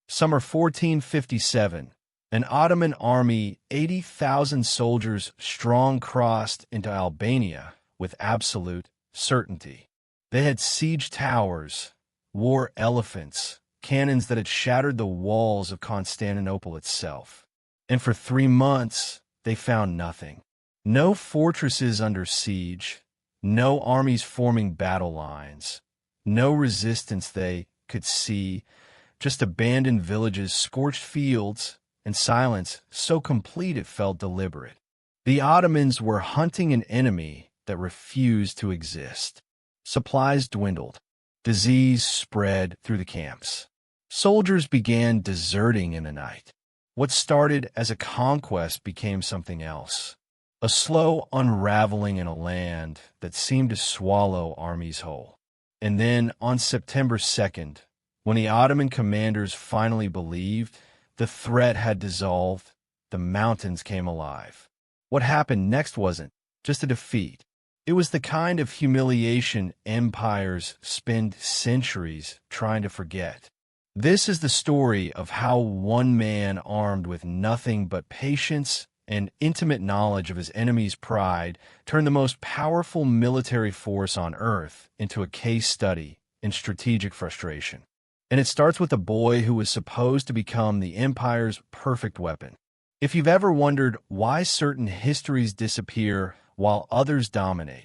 Summer 1457. An Ottoman army, 80,000 soldiers strong, crossed into Albania with absolute certainty. They had siege towers, war elephants, cannons that had shattered the walls of Constantinople itself. And for 3 months, they found nothing. No fortresses under siege, no armies forming battle lines, no resistance they could see, just abandoned villages, scorched fields, and silence so complete it felt deliberate. The Ottomans were hunting an enemy that refused to exist. Supplies dwindled. Disease spread through the camps. Soldiers began deserting in the night. What started as a conquest became something else. A slow unraveling in a land that seemed to swallow armies whole. And then, on September 2nd, when the Ottoman commanders finally believed the threat had dissolved, the mountains came alive. What happened next wasn't just a defeat. It was the kind of humiliation empires spend centuries trying to forget. This is the story of how one man armed with nothing but patience and intimate knowledge of his enemy's pride turned the most powerful military force on earth into a case study in strategic frustration. And it starts with a boy who was supposed to become the empire's perfect weapon. If you've ever wondered why certain histories disappear while others dominate,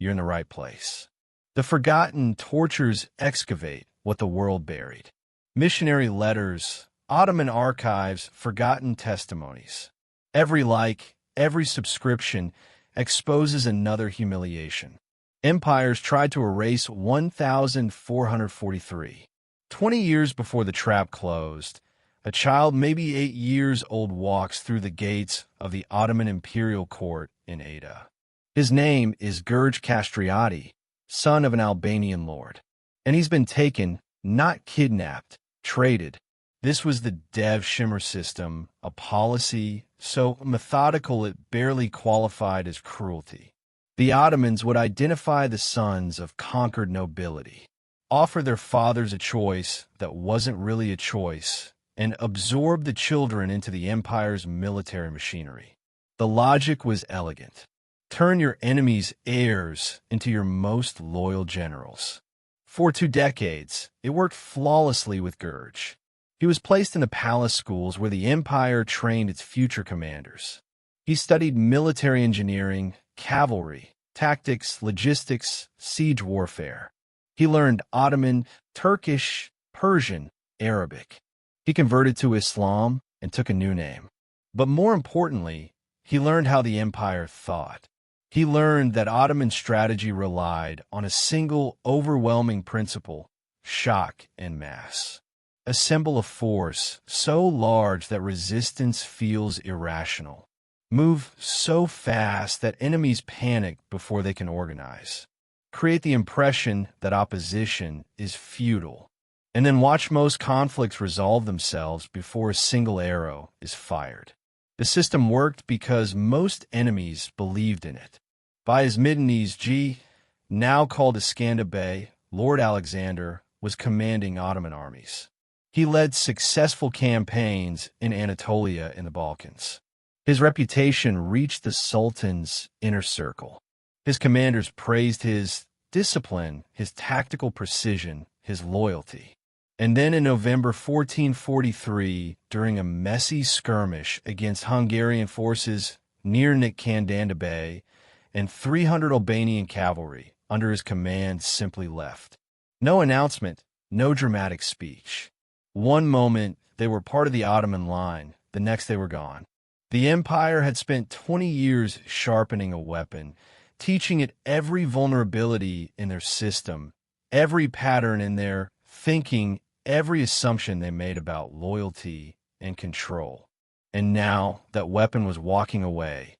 you're in the right place. The forgotten tortures excavate what the world buried. Missionary letters, Ottoman archives, forgotten testimonies. Every like, every subscription exposes another humiliation. Empires tried to erase 1443. 20 years before the trap closed, a child maybe 8 years old walks through the gates of the Ottoman imperial court in Ada. His name is Gurj Castriati, son of an Albanian lord. And he's been taken, not kidnapped, traded. This was the Devshirme system, a policy so methodical it barely qualified as cruelty. The Ottomans would identify the sons of conquered nobility, offer their fathers a choice that wasn't really a choice, and absorb the children into the empire's military machinery. The logic was elegant. Turn your enemy's heirs into your most loyal generals. For 2 decades, it worked flawlessly with Gurj. He was placed in the palace schools where the empire trained its future commanders. He studied military engineering, cavalry, tactics, logistics, siege warfare. He learned Ottoman, Turkish, Persian, Arabic. He converted to Islam and took a new name. But more importantly, he learned how the empire thought. He learned that Ottoman strategy relied on a single overwhelming principle: shock en masse. Assemble a force so large that resistance feels irrational. Move so fast that enemies panic before they can organize. Create the impression that opposition is futile. And then watch most conflicts resolve themselves before a single arrow is fired. The system worked because most enemies believed in it. By his mid-knees, G, now called Skanderbeg, Lord Alexander, was commanding Ottoman armies. He led successful campaigns in Anatolia and the Balkans. His reputation reached the Sultan's inner circle. His commanders praised his discipline, his tactical precision, his loyalty. And then in November 1443, during a messy skirmish against Hungarian forces near Skanderbeg, and 300 Albanian cavalry under his command simply left. No announcement, no dramatic speech. One moment, they were part of the Ottoman line. The next, they were gone. The empire had spent 20 years sharpening a weapon, teaching it every vulnerability in their system, every pattern in their thinking, every assumption they made about loyalty and control. And now that weapon was walking away,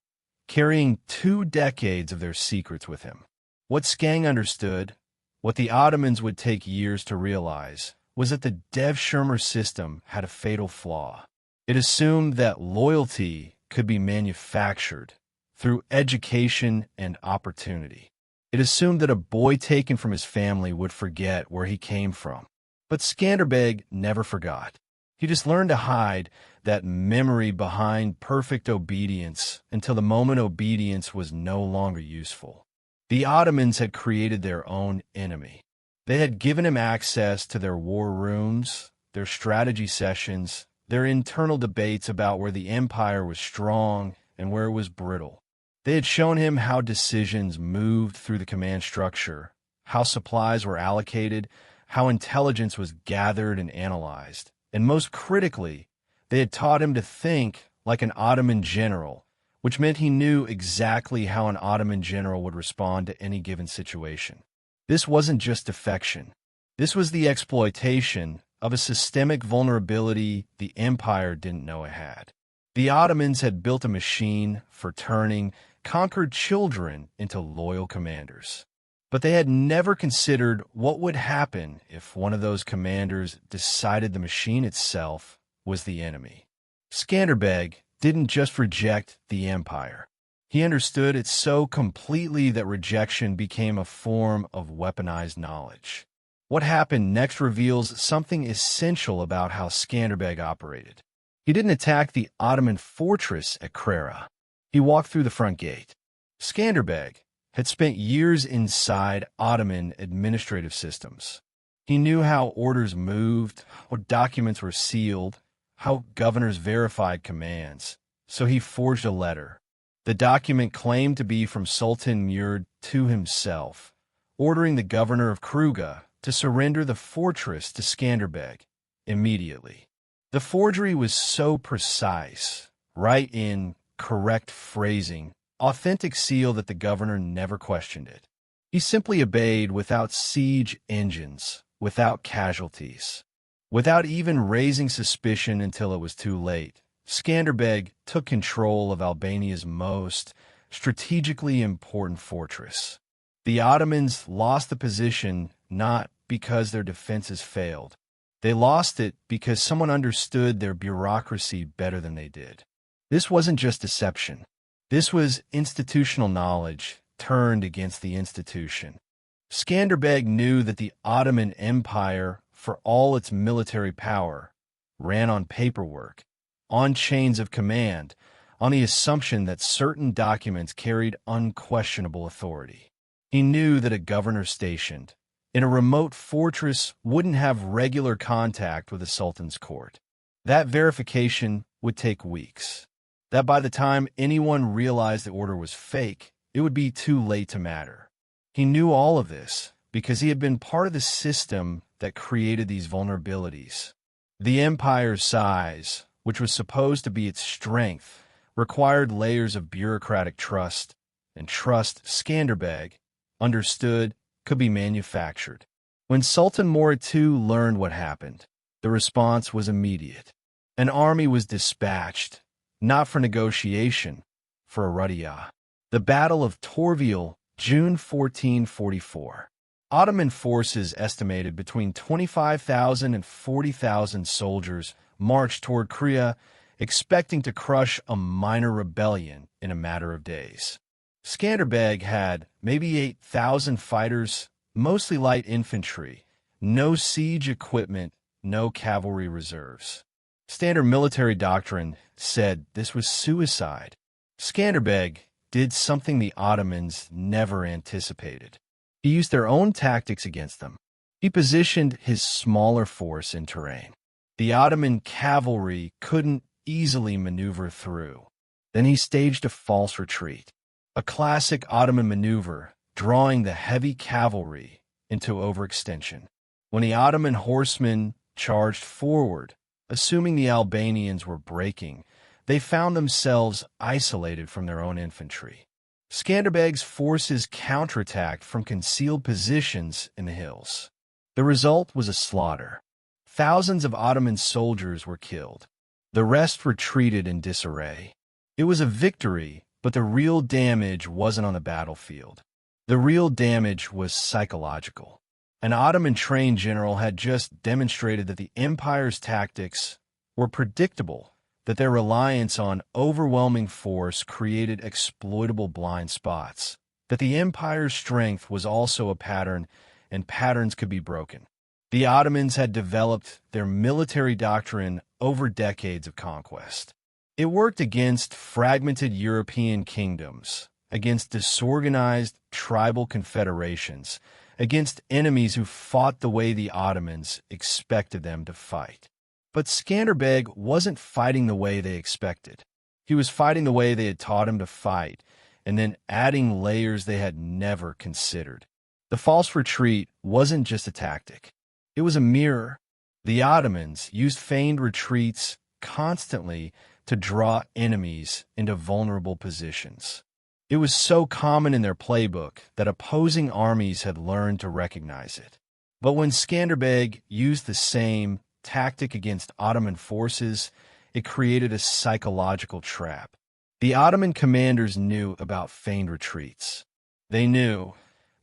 carrying 2 decades of their secrets with him. What Skang understood, what the Ottomans would take years to realize, was that the Devshirme system had a fatal flaw. It assumed that loyalty could be manufactured through education and opportunity. It assumed that a boy taken from his family would forget where he came from. But Skanderbeg never forgot. He just learned to hide that memory behind perfect obedience until the moment obedience was no longer useful. The Ottomans had created their own enemy. They had given him access to their war rooms, their strategy sessions, their internal debates about where the empire was strong and where it was brittle. They had shown him how decisions moved through the command structure, how supplies were allocated, how intelligence was gathered and analyzed. And most critically, they had taught him to think like an Ottoman general, which meant he knew exactly how an Ottoman general would respond to any given situation. This wasn't just defection. This was the exploitation of a systemic vulnerability the empire didn't know it had. The Ottomans had built a machine for turning conquered children into loyal commanders. But they had never considered what would happen if one of those commanders decided the machine itself was the enemy. Skanderbeg didn't just reject the empire. He understood it so completely that rejection became a form of weaponized knowledge. What happened next reveals something essential about how Skanderbeg operated. He didn't attack the Ottoman fortress at Crera. He walked through the front gate. Skanderbeg had spent years inside Ottoman administrative systems. He knew how orders moved, what documents were sealed, how governors verified commands. So he forged a letter. The document claimed to be from Sultan Murad to himself, ordering the governor of Kruga to surrender the fortress to Skanderbeg immediately. The forgery was so precise, right in correct phrasing, authentic seal that the governor never questioned it. He simply obeyed without siege engines, without casualties. Without even raising suspicion until it was too late, Skanderbeg took control of Albania's most strategically important fortress. The Ottomans lost the position not because their defenses failed. They lost it because someone understood their bureaucracy better than they did. This wasn't just deception. This was institutional knowledge turned against the institution. Skanderbeg knew that the Ottoman Empire, for all its military power, ran on paperwork, on chains of command, on the assumption that certain documents carried unquestionable authority. He knew that a governor stationed in a remote fortress wouldn't have regular contact with the Sultan's court. That verification would take weeks. That by the time anyone realized the order was fake, it would be too late to matter. He knew all of this because he had been part of the system that created these vulnerabilities. The empire's size, which was supposed to be its strength, required layers of bureaucratic trust, and trust Skanderbeg understood could be manufactured. When Sultan Murad II learned what happened, the response was immediate. An army was dispatched, not for negotiation, for a rudiyah. The Battle of Torviel, June 1444. Ottoman forces estimated between 25,000 and 40,000 soldiers marched toward Kria, expecting to crush a minor rebellion in a matter of days. Skanderbeg had maybe 8,000 fighters, mostly light infantry, no siege equipment, no cavalry reserves. Standard military doctrine said this was suicide. Skanderbeg did something the Ottomans never anticipated. He used their own tactics against them. He positioned his smaller force in terrain the Ottoman cavalry couldn't easily maneuver through. Then he staged a false retreat, a classic Ottoman maneuver, drawing the heavy cavalry into overextension. When the Ottoman horsemen charged forward, assuming the Albanians were breaking, they found themselves isolated from their own infantry. Skanderbeg's forces counterattacked from concealed positions in the hills. The result was a slaughter. Thousands of Ottoman soldiers were killed. The rest retreated in disarray. It was a victory, but the real damage wasn't on the battlefield. The real damage was psychological. An Ottoman trained general had just demonstrated that the empire's tactics were predictable, that their reliance on overwhelming force created exploitable blind spots, that the empire's strength was also a pattern, and patterns could be broken. The Ottomans had developed their military doctrine over decades of conquest. It worked against fragmented European kingdoms, against disorganized tribal confederations, against enemies who fought the way the Ottomans expected them to fight. But Skanderbeg wasn't fighting the way they expected. He was fighting the way they had taught him to fight, and then adding layers they had never considered. The false retreat wasn't just a tactic. It was a mirror. The Ottomans used feigned retreats constantly to draw enemies into vulnerable positions. It was so common in their playbook that opposing armies had learned to recognize it. But when Skanderbeg used the same tactic against Ottoman forces, it created a psychological trap. The Ottoman commanders knew about feigned retreats. They knew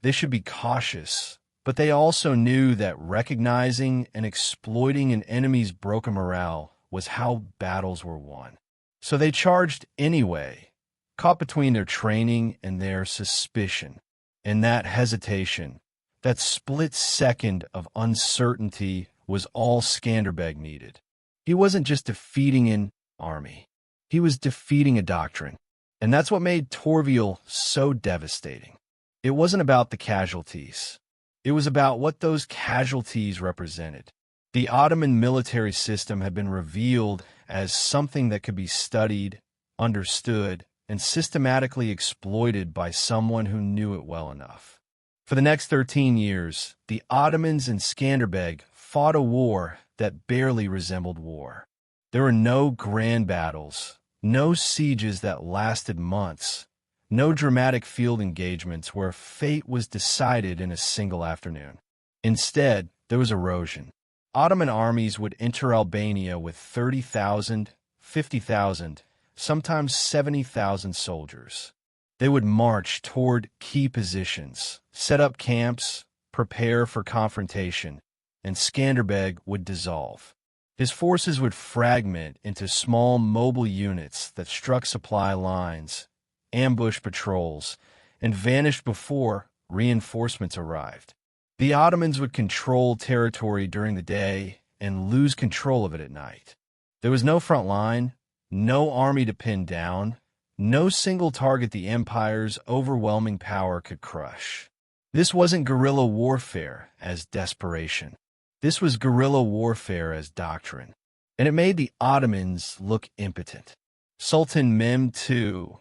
they should be cautious, but they also knew that recognizing and exploiting an enemy's broken morale was how battles were won. So they charged anyway, caught between their training and their suspicion. And that hesitation, that split second of uncertainty, was all Skanderbeg needed. He wasn't just defeating an army. He was defeating a doctrine. And that's what made Torviel so devastating. It wasn't about the casualties. It was about what those casualties represented. The Ottoman military system had been revealed as something that could be studied, understood, and systematically exploited by someone who knew it well enough. For the next 13 years, the Ottomans and Skanderbeg fought a war that barely resembled war. There were no grand battles, no sieges that lasted months, no dramatic field engagements where fate was decided in a single afternoon. Instead, there was erosion. Ottoman armies would enter Albania with 30,000, 50,000, sometimes 70,000 soldiers. They would march toward key positions, set up camps, prepare for confrontation, and Skanderbeg would dissolve. His forces would fragment into small mobile units that struck supply lines, ambushed patrols, and vanished before reinforcements arrived. The Ottomans would control territory during the day and lose control of it at night. There was no front line, no army to pin down, no single target the empire's overwhelming power could crush. This wasn't guerrilla warfare as desperation. This was guerrilla warfare as doctrine. And it made the Ottomans look impotent. Sultan Mehmed II,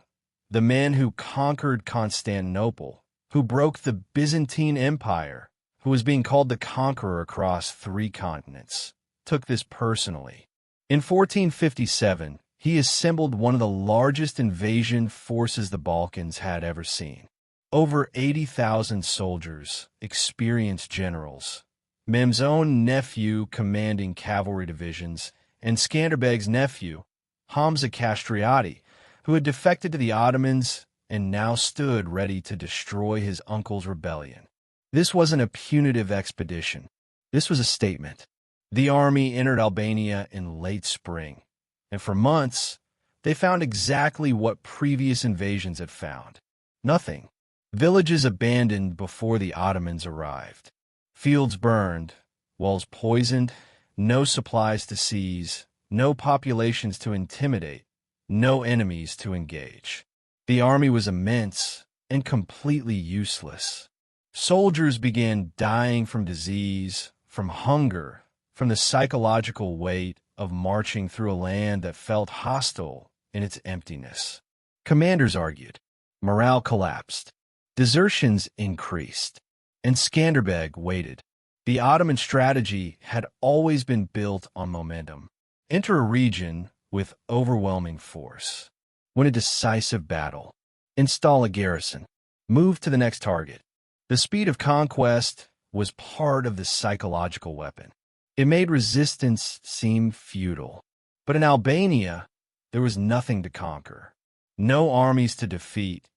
the man who conquered Constantinople, who broke the Byzantine Empire, who was being called the conqueror across 3 continents, took this personally. In 1457, he assembled one of the largest invasion forces the Balkans had ever seen. Over 80,000 soldiers, experienced generals, Mehmed's own nephew commanding cavalry divisions, and Skanderbeg's nephew, Hamza Castriati, who had defected to the Ottomans and now stood ready to destroy his uncle's rebellion. This wasn't a punitive expedition. This was a statement. The army entered Albania in late spring, and for months, they found exactly what previous invasions had found. Nothing. Villages abandoned before the Ottomans arrived. Fields burned, walls poisoned, no supplies to seize, no populations to intimidate, no enemies to engage. The army was immense and completely useless. Soldiers began dying from disease, from hunger, from the psychological weight of marching through a land that felt hostile in its emptiness. Commanders argued. Morale collapsed. Desertions increased. And Skanderbeg waited. The Ottoman strategy had always been built on momentum. Enter a region with overwhelming force. Win a decisive battle. Install a garrison. Move to the next target. The speed of conquest was part of the psychological weapon. It made resistance seem futile. But in Albania, there was nothing to conquer. No armies to defeat.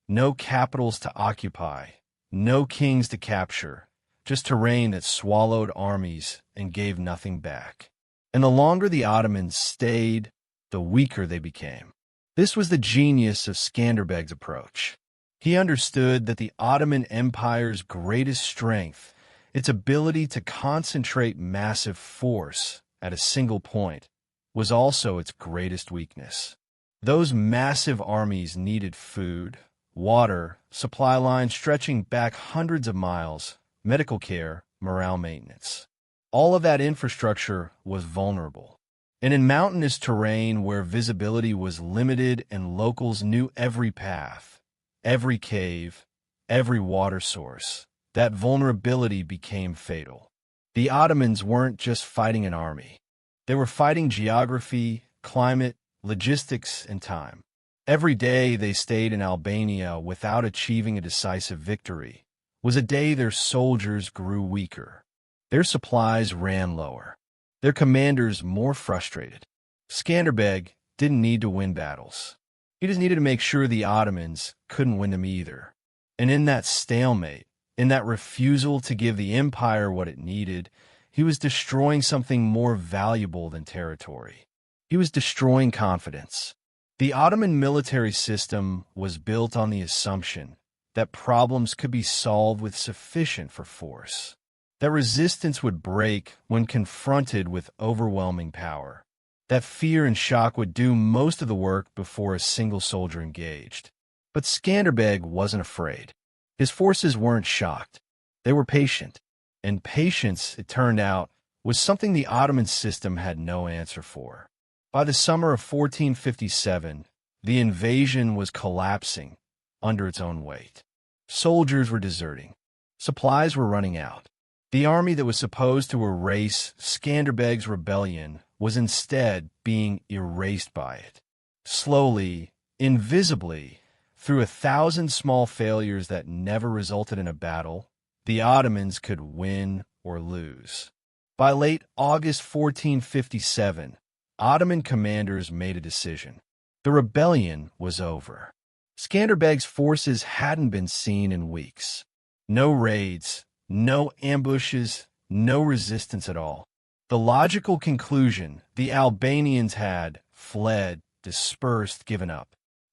No capitals to occupy. No kings to capture. Just terrain that swallowed armies and gave nothing back. And the longer the Ottomans stayed, the weaker they became. This was the genius of Skanderbeg's approach. He understood that the Ottoman Empire's greatest strength, its ability to concentrate massive force at a single point, was also its greatest weakness. Those massive armies needed food, water, supply lines stretching back hundreds of miles, medical care, morale maintenance. All of that infrastructure was vulnerable. And in mountainous terrain where visibility was limited and locals knew every path, every cave, every water source, that vulnerability became fatal. The Ottomans weren't just fighting an army. They were fighting geography, climate, logistics, and time. Every day they stayed in Albania without achieving a decisive victory was a day their soldiers grew weaker. Their supplies ran lower. Their commanders more frustrated. Skanderbeg didn't need to win battles. He just needed to make sure the Ottomans couldn't win them either. And in that stalemate, in that refusal to give the empire what it needed, he was destroying something more valuable than territory. He was destroying confidence. The Ottoman military system was built on the assumption that problems could be solved with sufficient force, that resistance would break when confronted with overwhelming power, that fear and shock would do most of the work before a single soldier engaged. But Skanderbeg wasn't afraid. His forces weren't shocked. They were patient. And patience, it turned out, was something the Ottoman system had no answer for. By the summer of 1457, the invasion was collapsing under its own weight. Soldiers were deserting. Supplies were running out. The army that was supposed to erase Skanderbeg's rebellion was instead being erased by it. Slowly, invisibly, through 1,000 small failures that never resulted in a battle, the Ottomans could win or lose. By late August 1457, Ottoman commanders made a decision. The rebellion was over. Skanderbeg's forces hadn't been seen in weeks. No raids, no ambushes, no resistance at all. The logical conclusion: the Albanians had fled, dispersed, given up.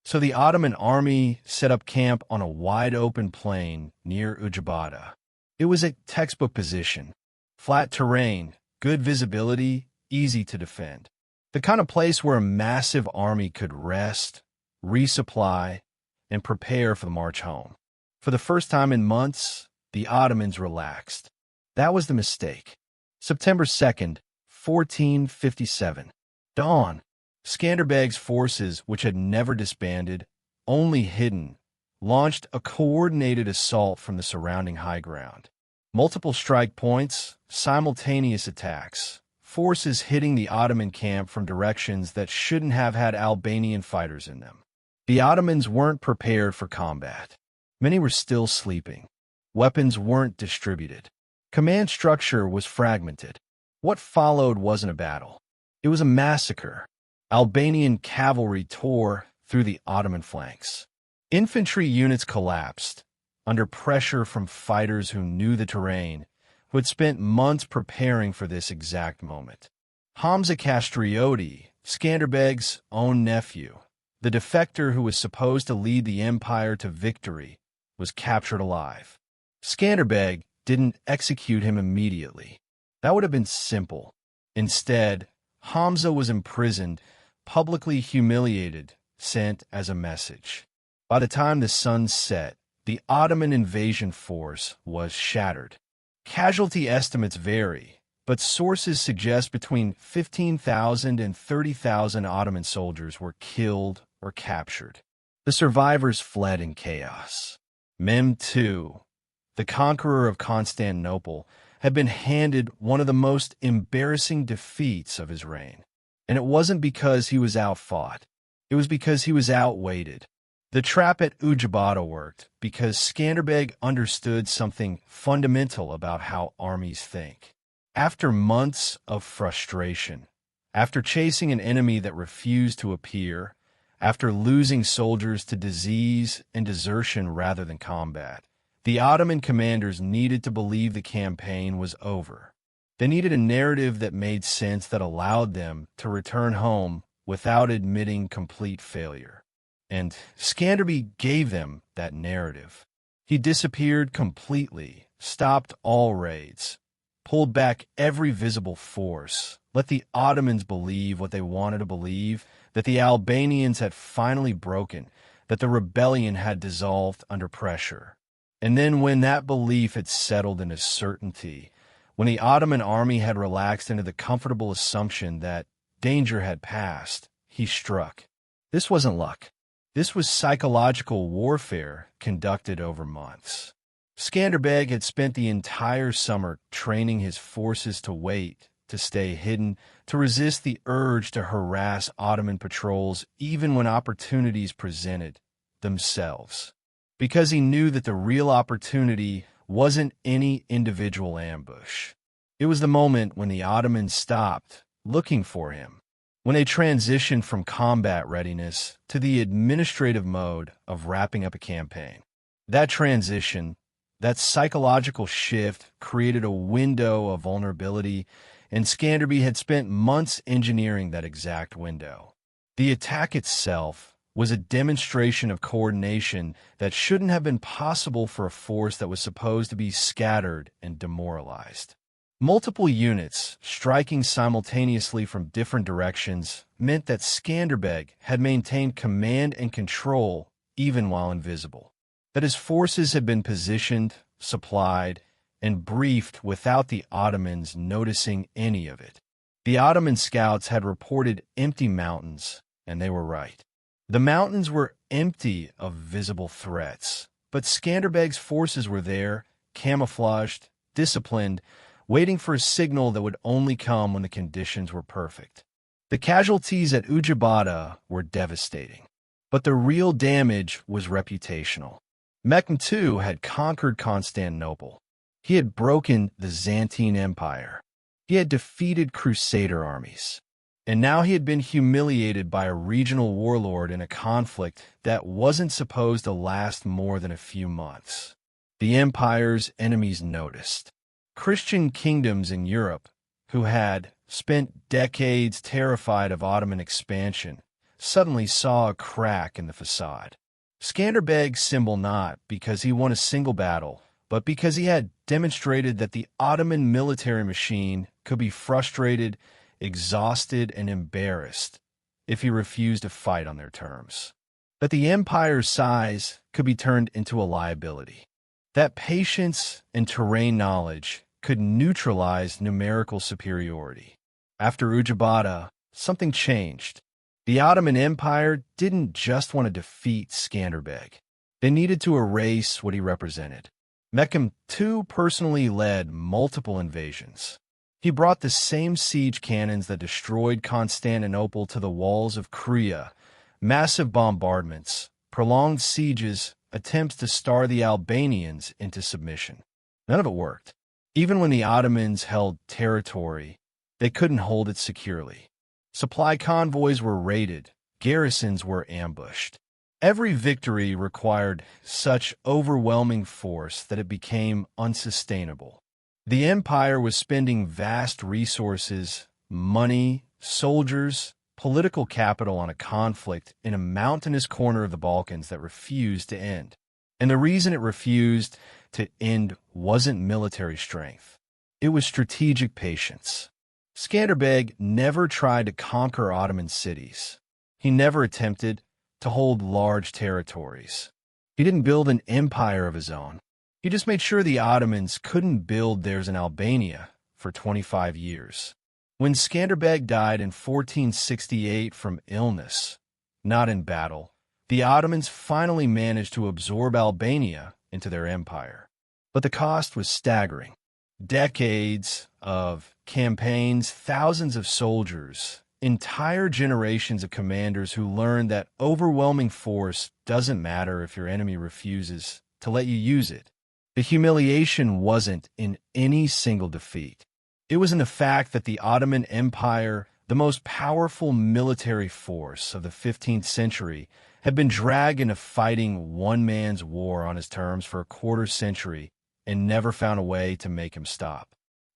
So the Ottoman army set up camp on a wide-open plain near Ujabada. It was a textbook position. Flat terrain, good visibility, easy to defend. The kind of place where a massive army could rest, resupply, and prepare for the march home. For the first time in months, the Ottomans relaxed. That was the mistake. September 2nd, 1457. Dawn. Skanderbeg's forces, which had never disbanded, only hidden, launched a coordinated assault from the surrounding high ground. Multiple strike points, simultaneous attacks, forces hitting the Ottoman camp from directions that shouldn't have had Albanian fighters in them. The Ottomans weren't prepared for combat. Many were still sleeping. Weapons weren't distributed. Command structure was fragmented. What followed wasn't a battle. It was a massacre. Albanian cavalry tore through the Ottoman flanks. Infantry units collapsed under pressure from fighters who knew the terrain, who had spent months preparing for this exact moment. Hamza Castrioti, Skanderbeg's own nephew, the defector who was supposed to lead the empire to victory, was captured alive. Skanderbeg didn't execute him immediately. That would have been simple. Instead, Hamza was imprisoned, publicly humiliated, sent as a message. By the time the sun set, the Ottoman invasion force was shattered. Casualty estimates vary, but sources suggest between 15,000 and 30,000 Ottoman soldiers were killed or captured. The survivors fled in chaos. Mehmed II, the conqueror of Constantinople, had been handed one of the most embarrassing defeats of his reign. And it wasn't because he was outfought. It was because he was outweighted. The trap at Ujabada worked because Skanderbeg understood something fundamental about how armies think. After months of frustration, after chasing an enemy that refused to appear, after losing soldiers to disease and desertion rather than combat, the Ottoman commanders needed to believe the campaign was over. They needed a narrative that made sense, that allowed them to return home without admitting complete failure. And Skanderbeg gave them that narrative. He disappeared completely, stopped all raids, pulled back every visible force, let the Ottomans believe what they wanted to believe, that the Albanians had finally broken, that the rebellion had dissolved under pressure. And then when that belief had settled into certainty, when the Ottoman army had relaxed into the comfortable assumption that danger had passed, he struck. This wasn't luck. This was psychological warfare conducted over months. Skanderbeg had spent the entire summer training his forces to wait, to stay hidden, to resist the urge to harass Ottoman patrols even when opportunities presented themselves. Because he knew that the real opportunity wasn't any individual ambush. It was the moment when the Ottomans stopped looking for him, when they transitioned from combat readiness to the administrative mode of wrapping up a campaign. That transition, that psychological shift, created a window of vulnerability, and Skanderbeg had spent months engineering that exact window. The attack itself was a demonstration of coordination that shouldn't have been possible for a force that was supposed to be scattered and demoralized. Multiple units striking simultaneously from different directions meant that Skanderbeg had maintained command and control even while invisible, that his forces had been positioned, supplied, and briefed without the Ottomans noticing any of it. The Ottoman scouts had reported empty mountains, and they were right. The mountains were empty of visible threats, but Skanderbeg's forces were there, camouflaged, disciplined, waiting for a signal that would only come when the conditions were perfect. The casualties at Ujabada were devastating, but the real damage was reputational. Mehmed II had conquered Constantinople. He had broken the Byzantine Empire. He had defeated Crusader armies. And now he had been humiliated by a regional warlord in a conflict that wasn't supposed to last more than a few months. The empire's enemies noticed. Christian kingdoms in Europe, who had spent decades terrified of Ottoman expansion, suddenly saw a crack in the facade. Skanderbeg symbolized not because he won a single battle, but because he had demonstrated that the Ottoman military machine could be frustrated, exhausted, and embarrassed if he refused to fight on their terms. That the empire's size could be turned into a liability. That patience and terrain knowledge could neutralize numerical superiority. After Ujabada, something changed. The Ottoman Empire didn't just want to defeat Skanderbeg. They needed to erase what he represented. Mehmed II personally led multiple invasions. He brought the same siege cannons that destroyed Constantinople to the walls of Korea, massive bombardments, prolonged sieges, attempts to starve the Albanians into submission. None of it worked. Even when the Ottomans held territory, they couldn't hold it securely. Supply convoys were raided, garrisons were ambushed. Every victory required such overwhelming force that it became unsustainable. The empire was spending vast resources, money, soldiers, political capital on a conflict in a mountainous corner of the Balkans that refused to end. And the reason it refused to end wasn't military strength. It was strategic patience. Skanderbeg never tried to conquer Ottoman cities. He never attempted to hold large territories. He didn't build an empire of his own. He just made sure the Ottomans couldn't build theirs in Albania for 25 years. When Skanderbeg died in 1468 from illness, not in battle, the Ottomans finally managed to absorb Albania into their empire. But the cost was staggering. Decades of campaigns, thousands of soldiers, entire generations of commanders who learned that overwhelming force doesn't matter if your enemy refuses to let you use it. The humiliation wasn't in any single defeat. It was in the fact that the Ottoman Empire, the most powerful military force of the 15th century, had been dragged into fighting one man's war on his terms for a quarter century and never found a way to make him stop.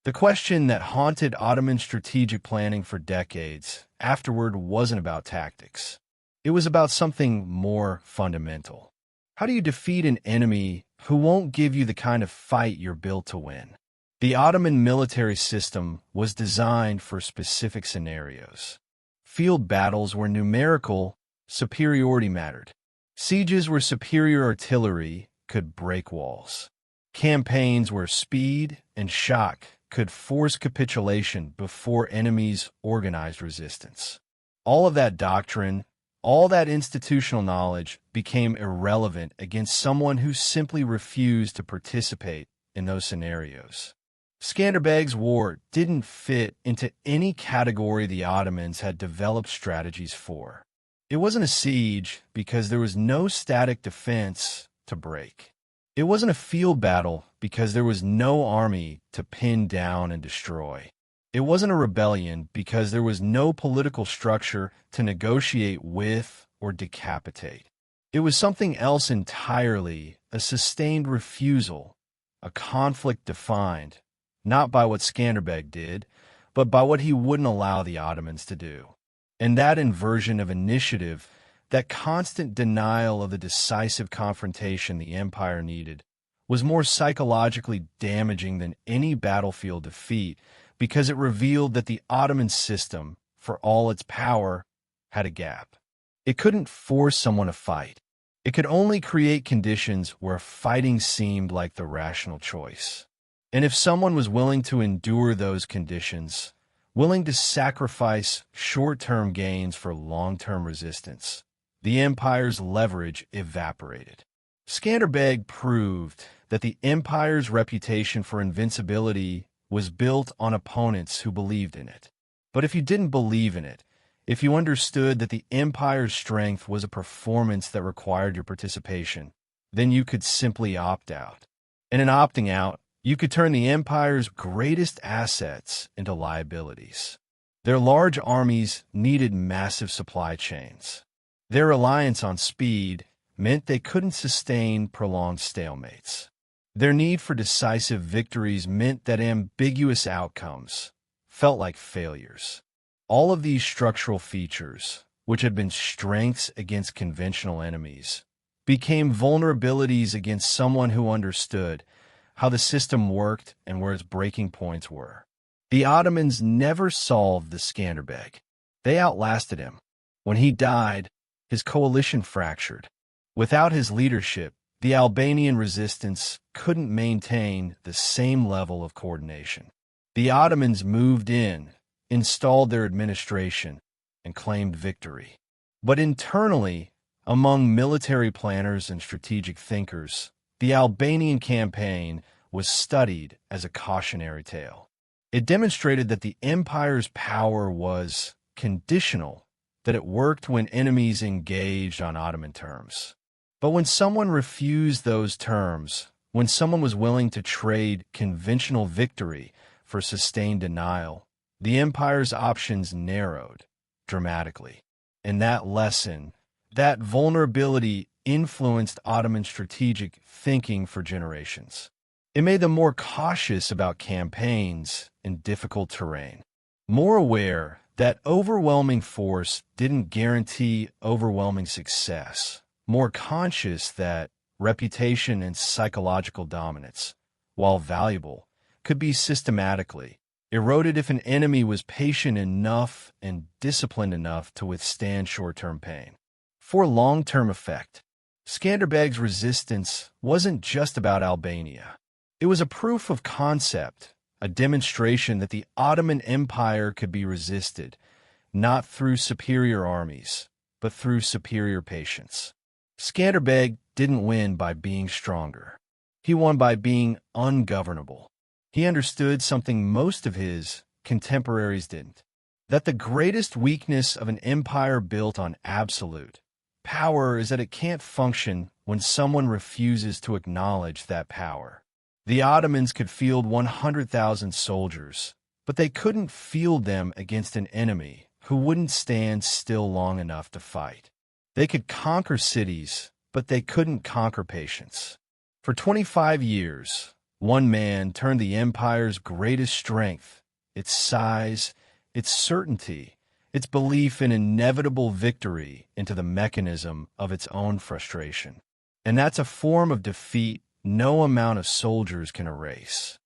The question that haunted Ottoman strategic planning for decades afterward wasn't about tactics. It was about something more fundamental. How do you defeat an enemy who won't give you the kind of fight you're built to win? The Ottoman military system was designed for specific scenarios. Field battles where numerical superiority mattered. Sieges where superior artillery could break walls. Campaigns where speed and shock could force capitulation before enemies organized resistance. All of that doctrine, all that institutional knowledge became irrelevant against someone who simply refused to participate in those scenarios. Skanderbeg's war didn't fit into any category the Ottomans had developed strategies for. It wasn't a siege because there was no static defense to break. It wasn't a field battle because there was no army to pin down and destroy. It wasn't a rebellion because there was no political structure to negotiate with or decapitate. It was something else entirely, a sustained refusal, a conflict defined, not by what Skanderbeg did, but by what he wouldn't allow the Ottomans to do. And that inversion of initiative, that constant denial of the decisive confrontation the empire needed, was more psychologically damaging than any battlefield defeat because it revealed that the Ottoman system, for all its power, had a gap. It couldn't force someone to fight. It could only create conditions where fighting seemed like the rational choice. And if someone was willing to endure those conditions, willing to sacrifice short-term gains for long-term resistance, the empire's leverage evaporated. Skanderbeg proved that the empire's reputation for invincibility was built on opponents who believed in it. But if you didn't believe in it, if you understood that the empire's strength was a performance that required your participation, then you could simply opt out. And in opting out, you could turn the empire's greatest assets into liabilities. Their large armies needed massive supply chains. Their reliance on speed meant they couldn't sustain prolonged stalemates. Their need for decisive victories meant that ambiguous outcomes felt like failures. All of these structural features, which had been strengths against conventional enemies, became vulnerabilities against someone who understood how the system worked and where its breaking points were. The Ottomans never solved the Skanderbeg. They outlasted him. When he died, his coalition fractured. Without his leadership, the Albanian resistance couldn't maintain the same level of coordination. The Ottomans moved in, installed their administration, and claimed victory. But internally, among military planners and strategic thinkers, the Albanian campaign was studied as a cautionary tale. It demonstrated that the empire's power was conditional, that it worked when enemies engaged on Ottoman terms. But when someone refused those terms, when someone was willing to trade conventional victory for sustained denial, the empire's options narrowed dramatically. And that lesson, that vulnerability, influenced Ottoman strategic thinking for generations. It made them more cautious about campaigns in difficult terrain, more aware that overwhelming force didn't guarantee overwhelming success, more conscious that reputation and psychological dominance, while valuable, could be systematically eroded if an enemy was patient enough and disciplined enough to withstand short-term pain. For long-term effect, Skanderbeg's resistance wasn't just about Albania. It was a proof of concept, a demonstration that the Ottoman Empire could be resisted, not through superior armies, but through superior patience. Skanderbeg didn't win by being stronger. He won by being ungovernable. He understood something most of his contemporaries didn't, that the greatest weakness of an empire built on absolute power is that it can't function when someone refuses to acknowledge that power. The Ottomans could field 100,000 soldiers, but they couldn't field them against an enemy who wouldn't stand still long enough to fight. They could conquer cities, but they couldn't conquer patience. For 25 years, one man turned the empire's greatest strength, its size, its certainty, its belief in inevitable victory, into the mechanism of its own frustration. And that's a form of defeat no amount of soldiers can erase.